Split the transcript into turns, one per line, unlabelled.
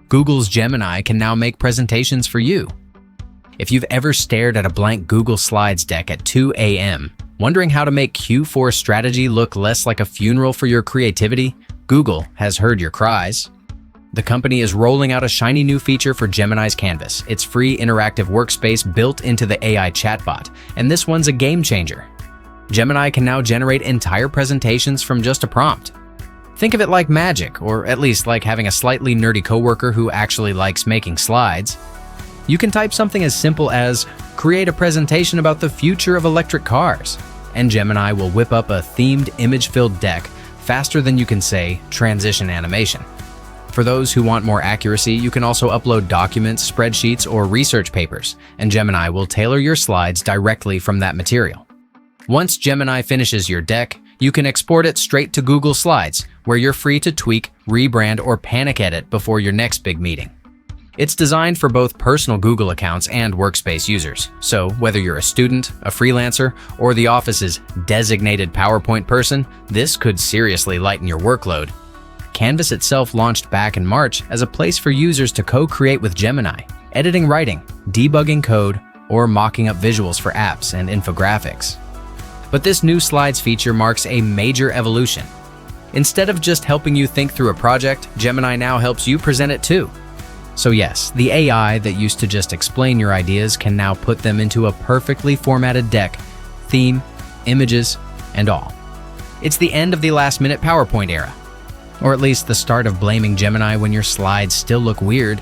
Google's Gemini can now make presentations for you. If you've ever stared at a blank Google Slides deck at 2 a.m., wondering how to make Q4 strategy look less like a funeral for your creativity, Google has heard your cries. The company is rolling out a shiny new feature for Gemini's Canvas. It's free interactive workspace built into the AI chatbot, and this one's a game changer. Gemini can now generate entire presentations from just a prompt. Think of it like magic, or at least like having a slightly nerdy coworker who actually likes making slides. You can type something as simple as, "Create a presentation about the future of electric cars," and Gemini will whip up a themed image-filled deck faster than you can say, "transition animation." For those who want more accuracy, you can also upload documents, spreadsheets, or research papers, and Gemini will tailor your slides directly from that material. Once Gemini finishes your deck, you can export it straight to Google Slides, where you're free to tweak, rebrand, or panic edit before your next big meeting. It's designed for both personal Google accounts and workspace users, so whether you're a student, a freelancer, or the office's designated PowerPoint person, this could seriously lighten your workload. Canvas itself launched back in March as a place for users to co-create with Gemini, editing writing, debugging code, or mocking up visuals for apps and infographics. But this new Slides feature marks a major evolution. Instead of just helping you think through a project, Gemini now helps you present it too. So yes, the AI that used to just explain your ideas can now put them into a perfectly formatted deck, theme, images, and all. It's the end of the last-minute PowerPoint era. Or at least the start of blaming Gemini when your slides still look weird.